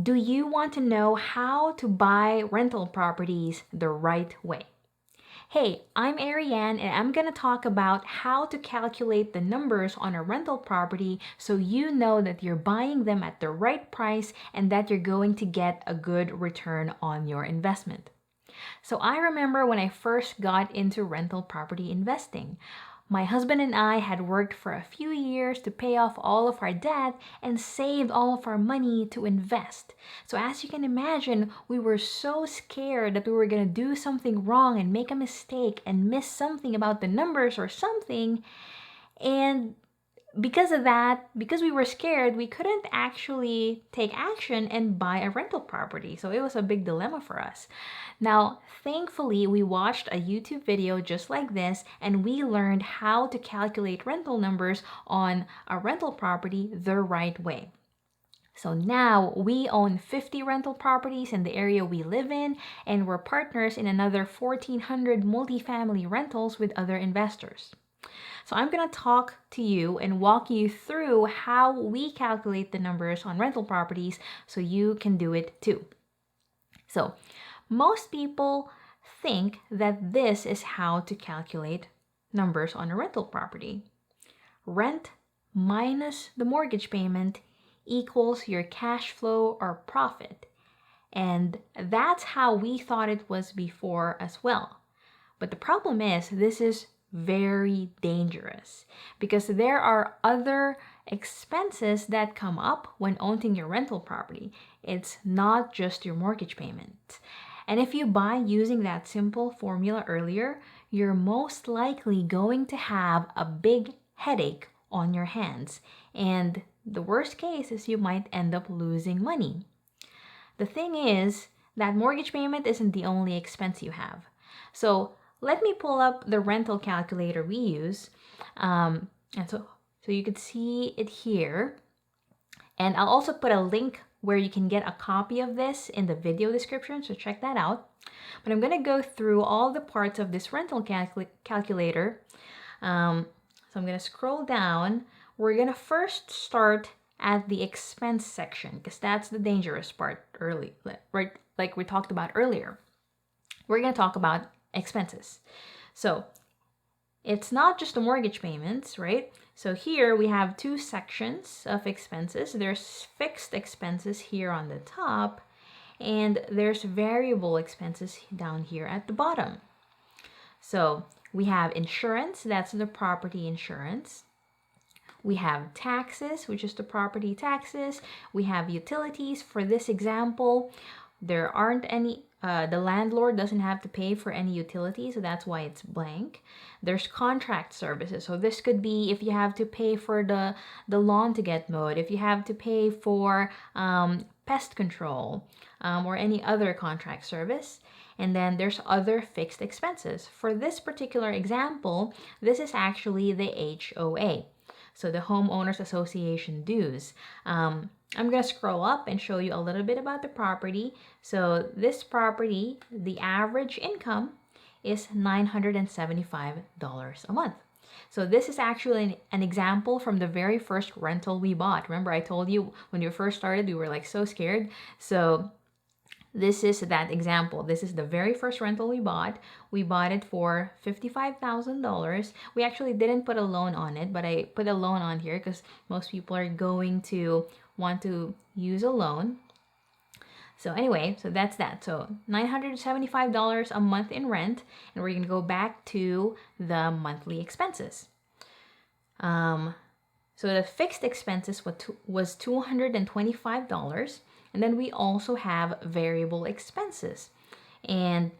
Do you want to know how to buy rental properties the right way? Hey, I'm Arianne and I'm going to talk about how to calculate the numbers on a rental property so you know that you're buying them at the right price and that you're going to get a good return on your investment. So I remember when I first got into rental property investing. My husband and I had worked for a few years to pay off all of our debt and saved all of our money to invest. So as you can imagine, we were so scared that we were going to do something wrong and make a mistake and miss something about the numbers or something. And because of that, because we were scared, we couldn't actually take action and buy a rental property. So it was a big dilemma for us. Now, thankfully, we watched a YouTube video just like this and we learned how to calculate rental numbers on a rental property the right way. So now we own 50 rental properties in the area we live in, and we're partners in another 1,400 multifamily rentals with other investors. So I'm going to talk to you and walk you through how we calculate the numbers on rental properties so you can do it too. So most people think that this is how to calculate numbers on a rental property. Rent minus the mortgage payment equals your cash flow or profit. And that's how we thought it was before as well. But the problem is this is very dangerous because there are other expenses that come up when owning your rental property. It's not just your mortgage payment. And if you buy using that simple formula earlier, you're most likely going to have a big headache on your hands. And the worst case is you might end up losing money. The thing is that mortgage payment isn't the only expense you have. So let me pull up the rental calculator we use. And so you can see it here. And I'll also put a link where you can get a copy of this in the video description, so check that out. But I'm going to go through all the parts of this rental calculator. So I'm going to scroll down. We're going to first start at the expense section because that's the dangerous part right? Like we talked about earlier. We're going to talk about expenses. So it's not just the mortgage payments, right? So here we have two sections of expenses. There's fixed expenses here on the top, and there's variable expenses down here at the bottom. So we have insurance, that's the property insurance. We have taxes, which is the property taxes. We have utilities. For this example, there aren't any, the landlord doesn't have to pay for any utilities, so that's why it's blank. There's contract services. So this could be if you have to pay for the lawn to get mowed, if you have to pay for pest control, or any other contract service. And then there's other fixed expenses. For this particular example, this is actually the HOA. So the Homeowners Association dues. I'm going to scroll up and show you a little bit about the property. So this property, the average income is $975 a month. So this is actually an example from the very first rental we bought. Remember I told you when you first started, we were like so scared. So this is that example. This is the very first rental we bought. We bought it for $55,000. We actually didn't put a loan on it, but I put a loan on here because most people are going to want to use a loan. So anyway, so that's that. So $975 a month in rent, and we're going to go back to the monthly expenses. So the fixed expenses was $225. And then we also have variable expenses. And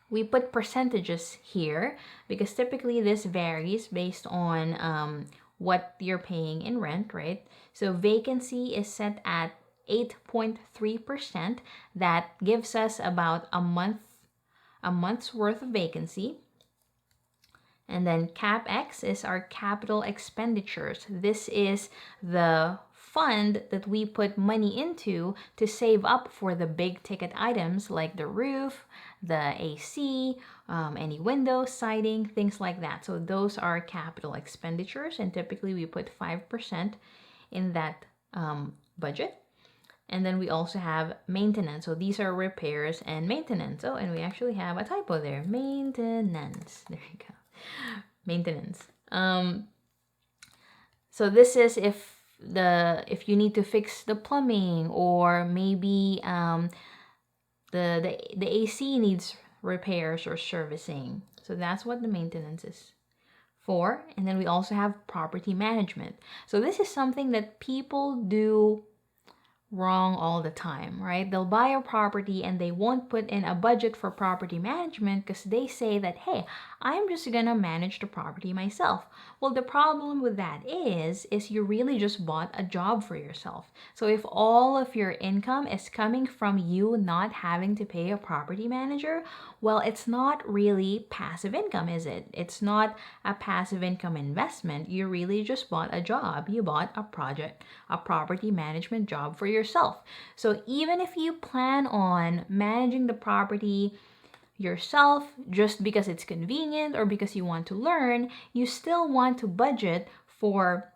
we put percentages here because typically this varies based on what you're paying in rent, right? So vacancy is set at 8.3%. That gives us about a month's worth of vacancy. And then CapEx is our capital expenditures. This is the fund that we put money into to save up for the big ticket items like the roof, the AC, any windows, siding, things like that. So those are capital expenditures, and typically we put 5% in that budget. And then we also have maintenance. So these are repairs and maintenance. Oh, and we actually have a typo there. Maintenance. There you go. Maintenance. So this is if you need to fix the plumbing, or maybe the AC needs repairs or servicing. So that's what the maintenance is for. And then we also have property management. So this is something that people do wrong all the time, right? They'll buy a property and they won't put in a budget for property management because they say that, hey, I'm just gonna manage the property myself. Well, the problem with that is you really just bought a job for yourself. So if all of your income is coming from you not having to pay a property manager, well, it's not really passive income, is it? It's not a passive income investment. You really just bought a job. You bought a property management job for yourself. So even if you plan on managing the property yourself just because it's convenient or because you want to learn, you still want to budget for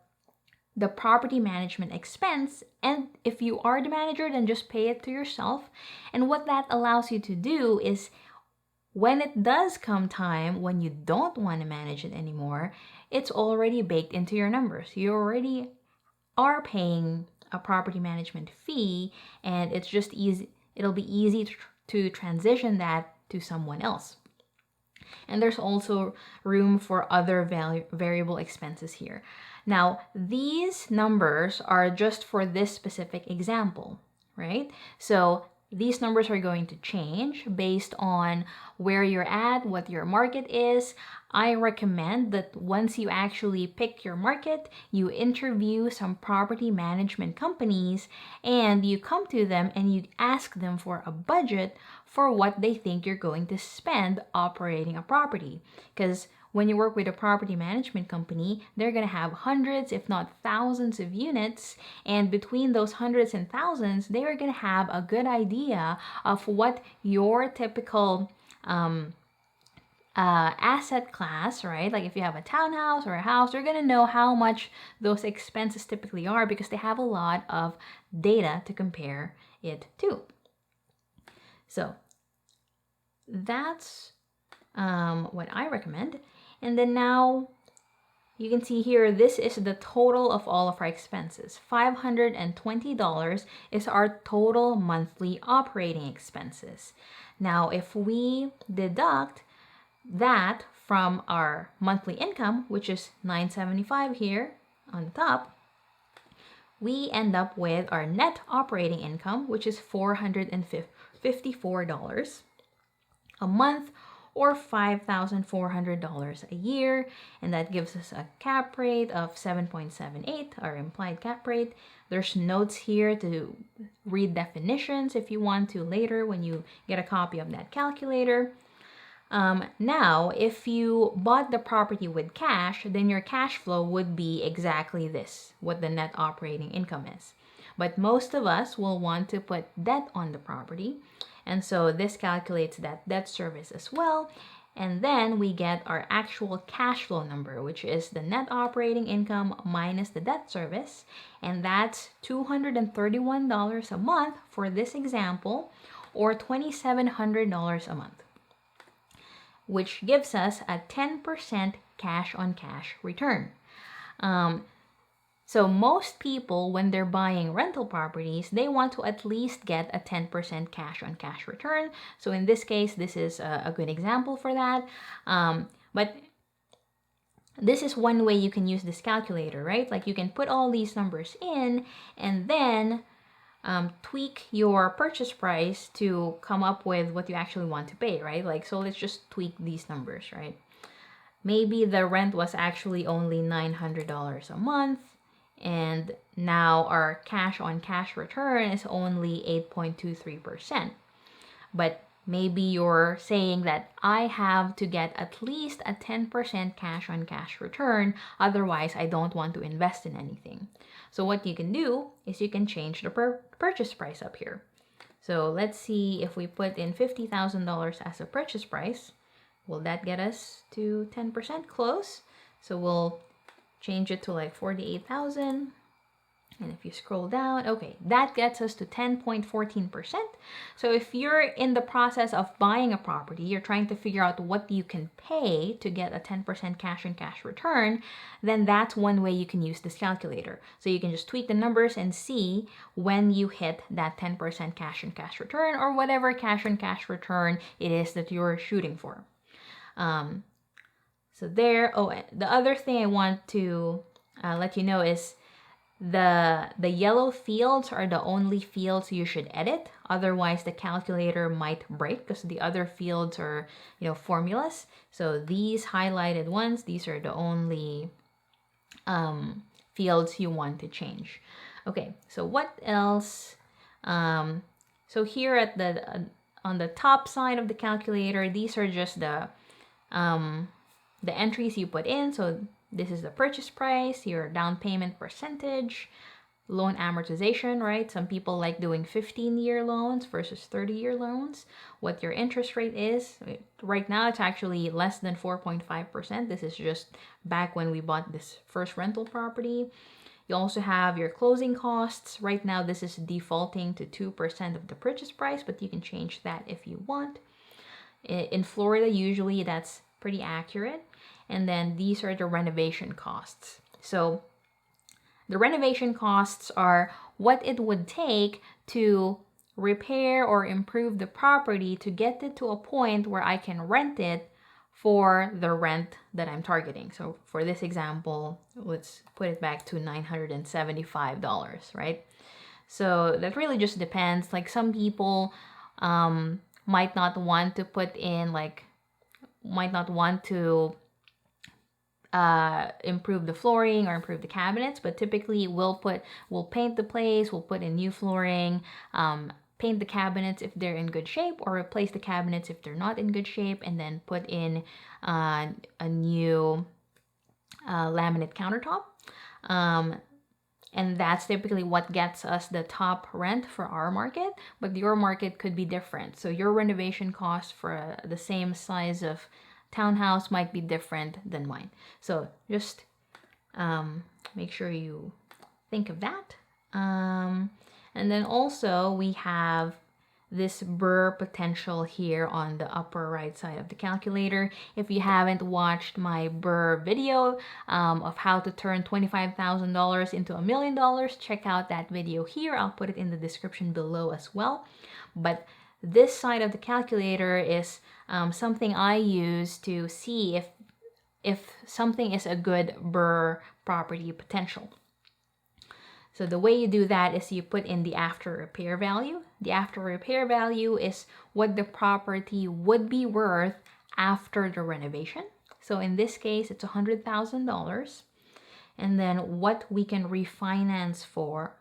the property management expense. And if you are the manager, then just pay it to yourself. And what that allows you to do is, when it does come time when you don't want to manage it anymore, it's already baked into your numbers. You already are paying a property management fee, and it's just easy. It'll be easy to transition that to someone else. And there's also room for other variable expenses here. Now, these numbers are just for this specific example, right? So these numbers are going to change based on where you're at, what your market is. I recommend that once you actually pick your market, you interview some property management companies and you come to them and you ask them for a budget for what they think you're going to spend operating a property. Because when you work with a property management company, they're going to have hundreds, if not thousands of units. And between those hundreds and thousands, they are going to have a good idea of what your typical asset class, right? Like if you have a townhouse or a house, they're going to know how much those expenses typically are because they have a lot of data to compare it to. So that's what I recommend. And then now you can see here, this is the total of all of our expenses. $520 is our total monthly operating expenses. Now, if we deduct that from our monthly income, which is $975 here on the top, we end up with our net operating income, which is $454 a month, or $5,400 a year, and that gives us a cap rate of 7.78, our implied cap rate. There's notes here to read definitions if you want to later when you get a copy of that calculator. Now, if you bought the property with cash, then your cash flow would be exactly this, what the net operating income is. But most of us will want to put debt on the property. And so this calculates that debt service as well. And then we get our actual cash flow number, which is the net operating income minus the debt service. And that's $231 a month for this example, or $2,700 a month, which gives us a 10% cash on cash return. So most people, when they're buying rental properties, they want to at least get a 10% cash on cash return. So in this case, this is a good example for that. But this is one way you can use this calculator, right? Like you can put all these numbers in and then tweak your purchase price to come up with what you actually want to pay, right? Like, so let's just tweak these numbers, right? Maybe the rent was actually only $900 a month, and now our cash on cash return is only 8.23%. But maybe you're saying that I have to get at least a 10% cash on cash return, otherwise I don't want to invest in anything. So what you can do is you can change the purchase price up here. So let's see, if we put in $50,000 as a purchase price, will that get us to 10% close? So we'll change it to like 48,000. And if you scroll down, okay, that gets us to 10.14%. So if you're in the process of buying a property, you're trying to figure out what you can pay to get a 10% cash on cash return, then that's one way you can use this calculator. So you can just tweak the numbers and see when you hit that 10% cash on cash return, or whatever cash on cash return it is that you're shooting for. So there, oh, the other thing I want to let you know is the yellow fields are the only fields you should edit. Otherwise, the calculator might break because the other fields are, formulas. So these highlighted ones, these are the only fields you want to change. Okay, so what else? So here at on the top side of the calculator, these are just the entries you put in. So this is the purchase price, your down payment percentage, loan amortization, right? Some people like doing 15-year loans versus 30-year loans. What your interest rate is. Right now, it's actually less than 4.5%. This is just back when we bought this first rental property. You also have your closing costs. Right now, this is defaulting to 2% of the purchase price, but you can change that if you want. In Florida, usually that's pretty accurate. And then these are the renovation costs. So the renovation costs are what it would take to repair or improve the property to get it to a point where I can rent it for the rent that I'm targeting. So for this example, let's put it back to $975, right? So that really just depends. Like some people might not want to put in might not want to improve the flooring or improve the cabinets, but typically we'll paint the place, we'll put in new flooring, paint the cabinets if they're in good shape, or replace the cabinets if they're not in good shape, and then put in a new laminate countertop. And that's typically what gets us the top rent for our market, but your market could be different. So your renovation cost for the same size of townhouse might be different than mine. So just make sure you think of that. And then also we have this BUR Potential here on the upper right side of the calculator. If you haven't watched my BUR video of how to turn $25,000 into $1 million, check out that video here. I'll put it in the description below as well. But this side of the calculator is something I use to see if something is a good BUR property potential. So the way you do that is you put in the after repair value. The after repair value is what the property would be worth after the renovation. So in this case, it's $100,000. And then what we can refinance for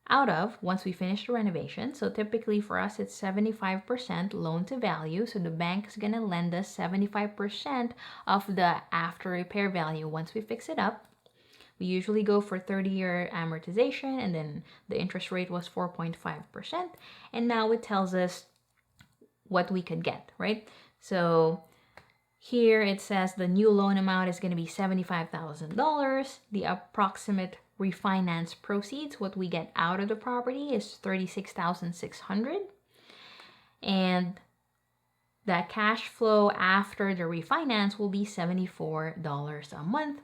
out of once we finish the renovation. So typically for us, it's 75% loan to value. So the bank is going to lend us 75% of the after repair value once we fix it up. We usually go for 30-year amortization, and then the interest rate was 4.5%. And now it tells us what we could get, right? So here it says the new loan amount is going to be $75,000. The approximate refinance proceeds, what we get out of the property, is $36,600. And the cash flow after the refinance will be $74 a month.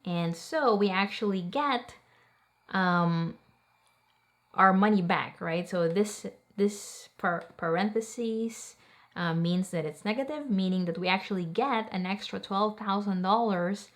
And so we actually get our money back, right? So this parentheses means that it's negative, meaning that we actually get an extra $12,000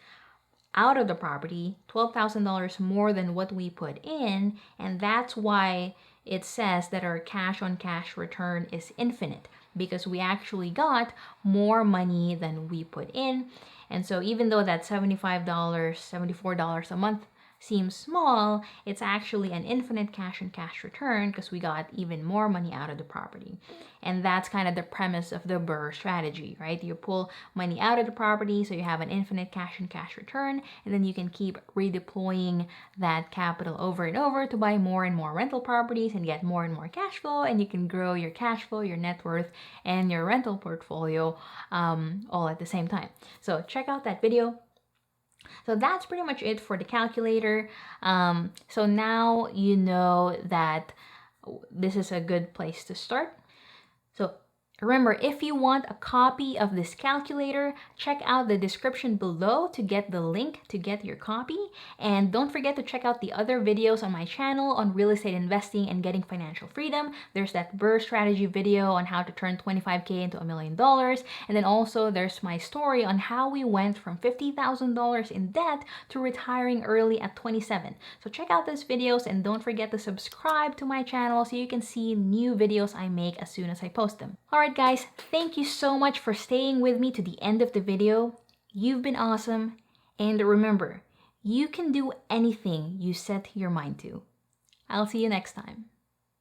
out of the property, $12,000 more than what we put in, and that's why it says that our cash on cash return is infinite, because we actually got more money than we put in. And so even though that $75, $74 a month seems small, it's actually an infinite cash on cash return because we got even more money out of the property. And that's kind of the premise of the BUR strategy, right? You pull money out of the property so you have an infinite cash on cash return, and then you can keep redeploying that capital over and over to buy more and more rental properties and get more and more cash flow, and you can grow your cash flow, your net worth, and your rental portfolio all at the same time. So check out that video. So that's pretty much it for the calculator. So now you know that this is a good place to start. So remember, if you want a copy of this calculator, check out the description below to get the link to get your copy. And don't forget to check out the other videos on my channel on real estate investing and getting financial freedom. There's that BUR strategy video on how to turn 25K into $1 million. And then also there's my story on how we went from $50,000 in debt to retiring early at 27. So check out those videos and don't forget to subscribe to my channel so you can see new videos I make as soon as I post them. Alright guys, thank you so much for staying with me to the end of the video. You've been awesome. And remember, you can do anything you set your mind to. I'll see you next time.